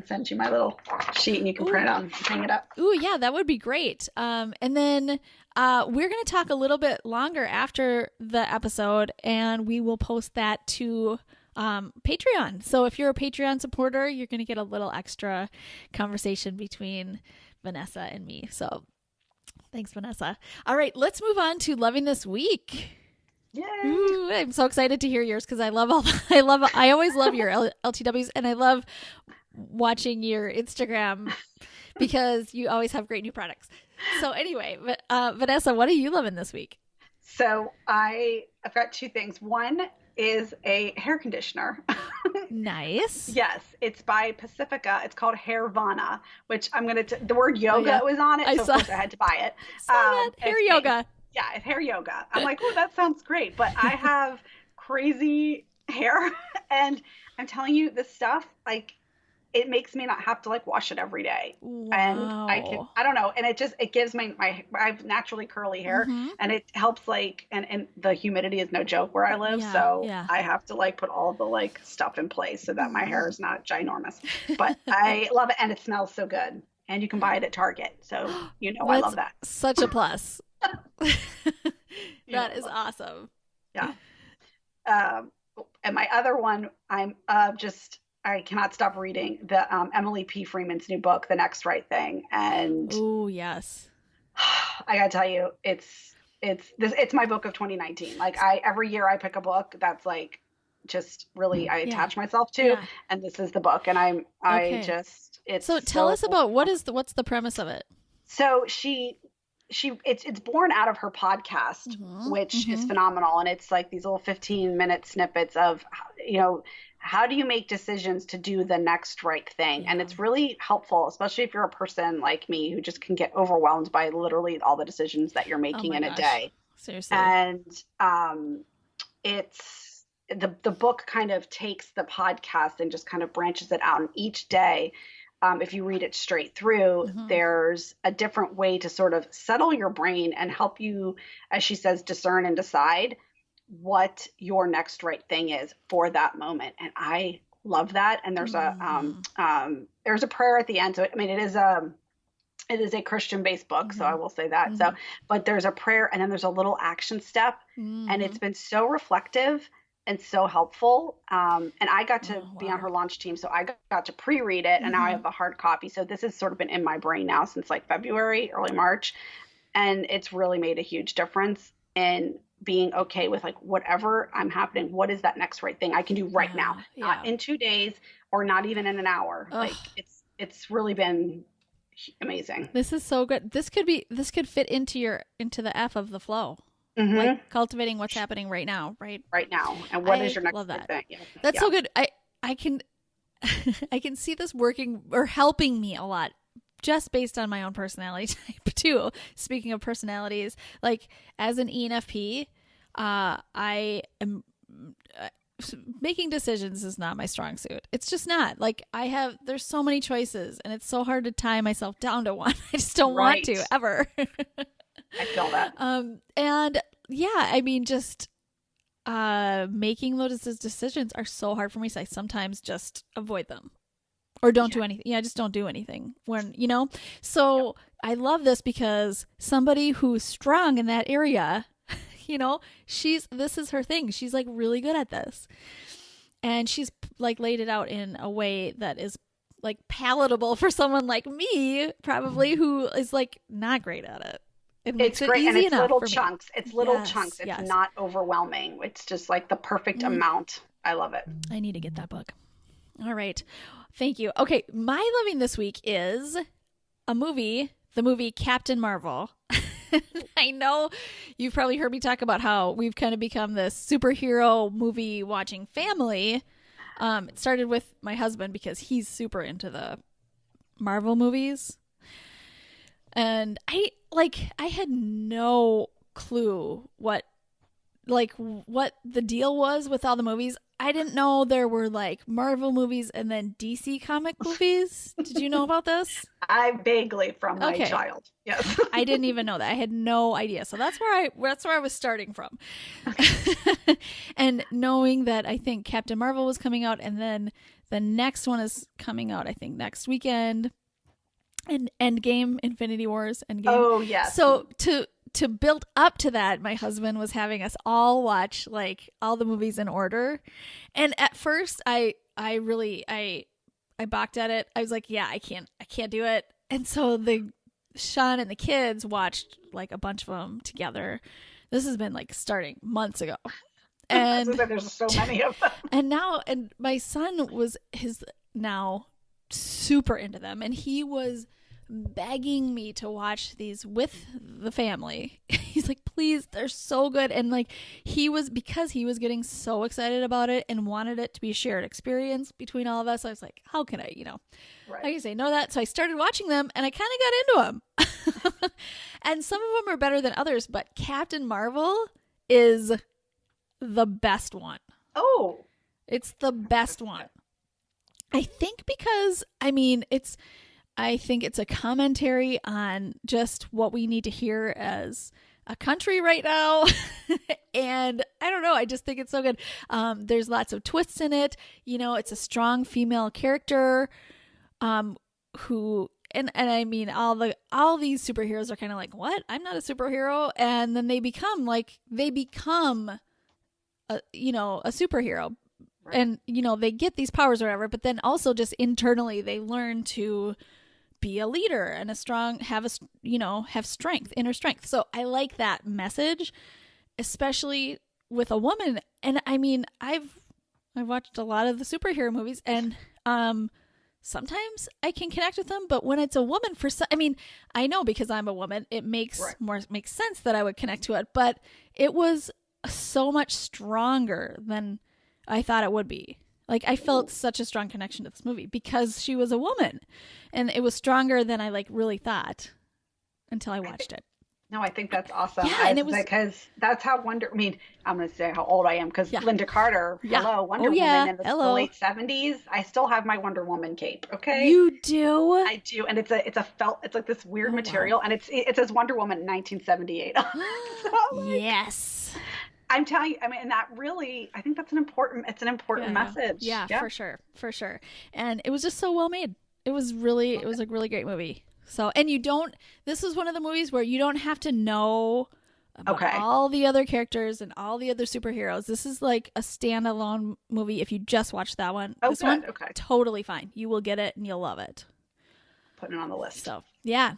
Speaker 2: send you my little sheet, and you can print it out and hang it up.
Speaker 1: Ooh, yeah, that would be great. And then we're going to talk a little bit longer after the episode, and we will post that to Patreon. So if you're a Patreon supporter, you're going to get a little extra conversation between Vanessa and me. So thanks, Vanessa. All right, let's move on to Loving This Week. Ooh, I'm so excited to hear yours, because I always love your LTWs, and I love watching your Instagram, because you always have great new products. So anyway, Vanessa, what are you loving this week?
Speaker 2: So I've got two things. One is a hair conditioner.
Speaker 1: Nice.
Speaker 2: Yes, it's by Pacifica. It's called Hairvana, which the word yoga was on it, so of course I had to buy it.
Speaker 1: Hair yoga.
Speaker 2: Yeah, it's hair yoga. I'm like, oh, that sounds great. But I have crazy hair, and I'm telling you, this stuff, like, it makes me not have to like wash it every day.
Speaker 1: Wow.
Speaker 2: And I don't know. And it gives I have naturally curly hair, and it helps like, and the humidity is no joke where I live. So I have to like put all the like stuff in place so that my hair is not ginormous, but I love it. And it smells so good, and you can buy it at Target. So, I love that.
Speaker 1: Such a plus. That is awesome.
Speaker 2: Yeah. And my other one, I cannot stop reading the Emily P. Freeman's new book, The Next Right Thing. And
Speaker 1: oh yes,
Speaker 2: I gotta tell you, it's my book of 2019. Like every year I pick a book that's like just really I attach myself to, and this is the book. And so
Speaker 1: tell us about what's the premise of it.
Speaker 2: So it's born out of her podcast, which is phenomenal. And it's like these little 15-minute snippets of, how do you make decisions to do the next right thing? And it's really helpful, especially if you're a person like me who just can get overwhelmed by literally all the decisions that you're making in a day.
Speaker 1: Seriously.
Speaker 2: And it's the book kind of takes the podcast and just kind of branches it out. And each day, if you read it straight through, there's a different way to sort of settle your brain and help you, as she says, discern and decide what your next right thing is for that moment. And I love that. And there's a prayer at the end. So it is a Christian-based book, so I will say that. So, but there's a prayer, and then there's a little action step, and it's been so reflective and so helpful. And I got to be on her launch team, so I got to pre-read it, and now I have the hard copy. So this has sort of been in my brain now since like February, early March, and it's really made a huge difference in being okay with like whatever I'm happening. What is that next right thing I can do right now, not in 2 days or not even in an hour. Like it's really been amazing.
Speaker 1: This is so good. This could fit into the F of the flow. Like cultivating what's happening right now, right?
Speaker 2: Right now. And what is your next thing? Yeah.
Speaker 1: That's so good. I can I can see this working or helping me a lot just based on my own personality type too. Speaking of personalities, like as an ENFP, I am making decisions is not my strong suit. It's just not. Like there's so many choices, and it's so hard to tie myself down to one. I just don't want to ever.
Speaker 2: I feel that.
Speaker 1: And yeah, I mean, just making those decisions are so hard for me. So I sometimes just avoid them or don't do anything. Yeah, just don't do anything when, so I love this because somebody who's strong in that area, this is her thing. She's like really good at this, and she's like laid it out in a way that is like palatable for someone like me, probably, who is like not great at it.
Speaker 2: It's great, and it's little chunks. It's little chunks. It's not overwhelming. It's just like the perfect amount. I love it.
Speaker 1: I need to get that book. All right. Thank you. Okay. My loving this week is the movie Captain Marvel. I know you've probably heard me talk about how we've kind of become this superhero movie watching family. It started with my husband because he's super into the Marvel movies. And I had no clue what the deal was with all the movies. I didn't know there were like Marvel movies and then DC comic movies. Did you know about this?
Speaker 2: I vaguely from my child. Yes.
Speaker 1: I didn't even know that. I had no idea. So that's where I was starting from. And knowing that I think Captain Marvel was coming out, and then the next one is coming out, I think next weekend. And Endgame, Infinity Wars, Endgame. Oh, yes. So to build up to that, my husband was having us all watch like all the movies in order. And at first I balked at it. I was like, I can't do it. And so Sean and the kids watched like a bunch of them together. This has been like starting months ago. And
Speaker 2: there's so many of them.
Speaker 1: And my son was now super into them, and he was begging me to watch these with the family. He's like, please, they're so good. And like because he was getting so excited about it and wanted it to be a shared experience between all of us, I was like, how can I, I can say no to that. So I started watching them, and I kind of got into them. And some of them are better than others, but Captain Marvel is the best one.
Speaker 2: Oh,
Speaker 1: it's the best one. I think because, I think it's a commentary on just what we need to hear as a country right now. And I don't know, I just think it's so good. There's lots of twists in it. It's a strong female character who, and I mean, all these superheroes are kind of like, what? I'm not a superhero. And then they become a superhero. Right. And, they get these powers or whatever, but then also just internally they learn to be a leader and have strength, inner strength. So I like that message, especially with a woman. And I mean, I've watched a lot of the superhero movies, and sometimes I can connect with them, but when it's a woman, I know because I'm a woman, it makes sense that I would connect to it, but it was so much stronger than I thought it would be. Like, I felt such a strong connection to this movie because she was a woman, and it was stronger than I really thought until I watched it.
Speaker 2: No, I think that's awesome.
Speaker 1: Yeah, and it was
Speaker 2: because that's how I'm going to say how old I am because Linda Carter, Wonder Woman in the late 70s. I still have my Wonder Woman cape. Okay,
Speaker 1: you do?
Speaker 2: I do, and it's like this weird material, and it says Wonder Woman 1978. So,
Speaker 1: yes.
Speaker 2: I'm telling you, and that really, I think that's an important message.
Speaker 1: Yeah, for sure. And it was just so well made. It was a really great movie. So, and this is one of the movies where you don't have to know about all the other characters and all the other superheroes. This is like a standalone movie if you just watch that one. This one, totally fine. You will get it and you'll love it.
Speaker 2: Putting it on the list.
Speaker 1: So, yeah.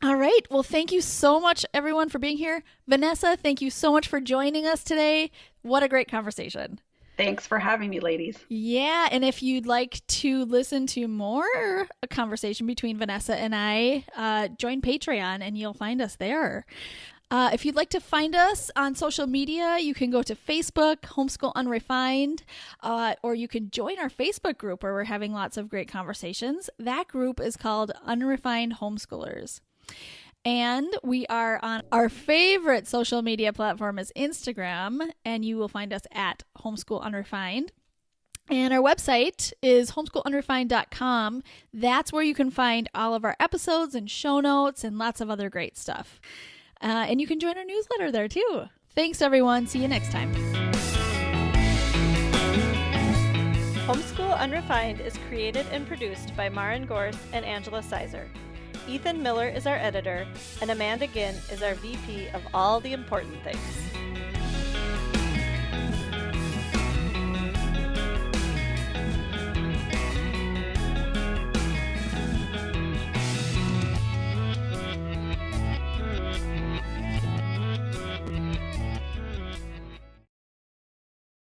Speaker 1: All right. Well, thank you so much, everyone, for being here. Vanessa, thank you so much for joining us today. What a great conversation.
Speaker 2: Thanks for having me, ladies.
Speaker 1: Yeah. And if you'd like to listen to more a conversation between Vanessa and I, join Patreon and you'll find us there. If you'd like to find us on social media, you can go to Facebook, Homeschool Unrefined, or you can join our Facebook group where we're having lots of great conversations. That group is called Unrefined Homeschoolers. And we are on our favorite social media platform is Instagram, and you will find us at Homeschool Unrefined. And our website is homeschoolunrefined.com. That's where you can find all of our episodes and show notes and lots of other great stuff. And you can join our newsletter there too. Thanks, everyone. See you next time.
Speaker 3: Homeschool Unrefined is created and produced by Maren Gorse and Angela Sizer. Ethan Miller is our editor, and Amanda Ginn is our VP of all the important things.